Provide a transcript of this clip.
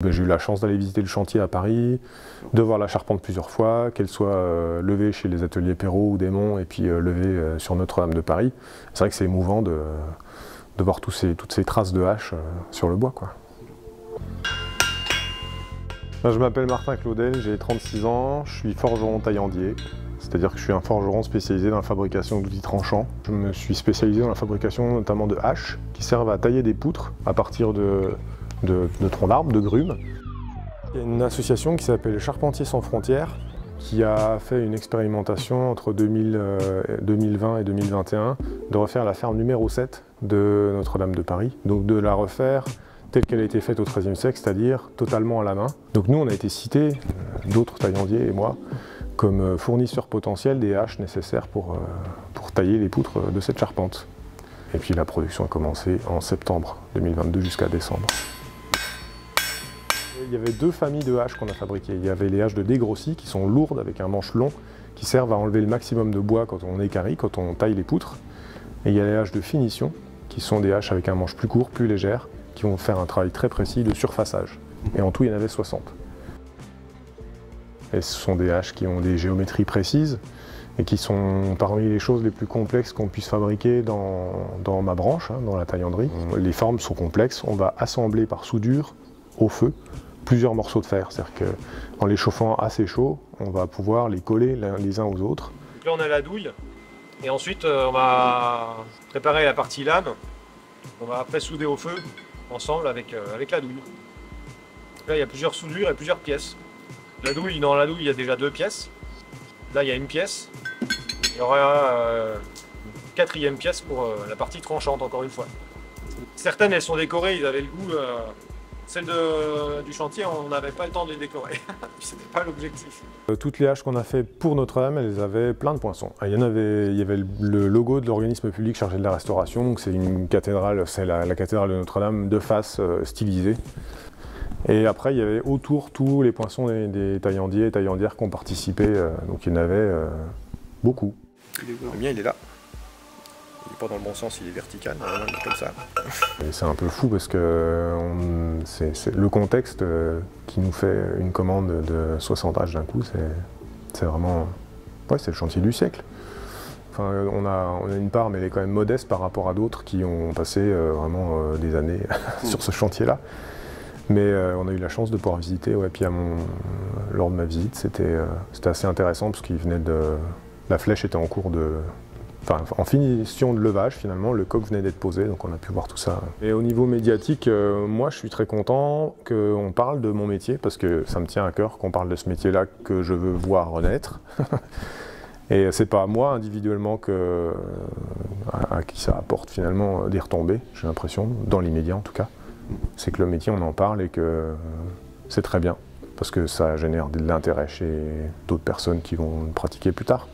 J'ai eu la chance d'aller visiter le chantier à Paris, de voir la charpente plusieurs fois, qu'elle soit levée chez les ateliers Perrault ou Desmonts et puis levée sur Notre-Dame de Paris. C'est vrai que c'est émouvant de voir toutes ces traces de hache sur le bois, quoi. Je m'appelle Martin Claudel, j'ai 36 ans, je suis forgeron taillandier. C'est-à-dire que je suis un forgeron spécialisé dans la fabrication d'outils tranchants. Je me suis spécialisé dans la fabrication notamment de haches qui servent à tailler des poutres à partir de troncs d'arbres, de grumes. Il y a une association qui s'appelle Charpentiers sans frontières qui a fait une expérimentation entre 2020 et 2021 de refaire la ferme numéro 7 de Notre-Dame de Paris. Donc de la refaire telle qu'elle a été faite au XIIIe siècle, c'est-à-dire totalement à la main. Donc nous on a été cités, d'autres taillandiers et moi, comme fournisseurs potentiels des haches nécessaires pour tailler les poutres de cette charpente. Et puis la production a commencé en septembre 2022 jusqu'à décembre. Il y avait deux familles de haches qu'on a fabriquées. Il y avait les haches de dégrossi qui sont lourdes avec un manche long qui servent à enlever le maximum de bois quand on équarrit, quand on taille les poutres. Et il y a les haches de finition qui sont des haches avec un manche plus court, plus légère, qui vont faire un travail très précis de surfaçage. Et en tout, il y en avait 60. Et ce sont des haches qui ont des géométries précises et qui sont parmi les choses les plus complexes qu'on puisse fabriquer dans ma branche, dans la taillanderie. Les formes sont complexes, on va assembler par soudure au feu plusieurs morceaux de fer, c'est-à-dire qu'en les chauffant assez chaud, on va pouvoir les coller les uns aux autres. Donc là on a la douille, et ensuite on va préparer la partie lame, on va après souder au feu ensemble avec la douille. Là il y a plusieurs soudures et plusieurs pièces. Dans la douille il y a déjà 2 pièces, là il y a une pièce, il y aura une 4e pièce pour la partie tranchante encore une fois. Certaines elles sont décorées, ils avaient le goût. Celles du chantier, on n'avait pas le temps de les décorer, c'était pas l'objectif. Toutes les haches qu'on a fait pour Notre-Dame, elles avaient plein de poinçons. Il y avait le logo de l'organisme public chargé de la restauration, c'est une cathédrale, c'est la cathédrale de Notre-Dame de face stylisée. Et après, il y avait autour tous les poinçons des taillandiers et taillandières qui ont participé, donc il y en avait beaucoup. Le mien, il est là. Il n'est pas dans le bon sens, il est vertical, il est comme ça. C'est un peu fou parce que c'est le contexte qui nous fait une commande de 60 haches d'un coup, c'est vraiment... Ouais, c'est le chantier du siècle. Enfin, on a une part, mais elle est quand même modeste par rapport à d'autres qui ont passé vraiment des années sur ce chantier-là. Mais on a eu la chance de pouvoir visiter, ouais, puis lors de ma visite, c'était assez intéressant parce qu'il venait de... La flèche était en cours de... Enfin, en finition de levage, finalement, le coq venait d'être posé, donc on a pu voir tout ça. Et au niveau médiatique, moi je suis très content qu'on parle de mon métier, parce que ça me tient à cœur qu'on parle de ce métier-là que je veux voir renaître. Et c'est pas à moi individuellement à qui ça apporte finalement des retombées, j'ai l'impression, dans l'immédiat en tout cas. C'est que le métier, on en parle et que c'est très bien, parce que ça génère de l'intérêt chez d'autres personnes qui vont le pratiquer plus tard.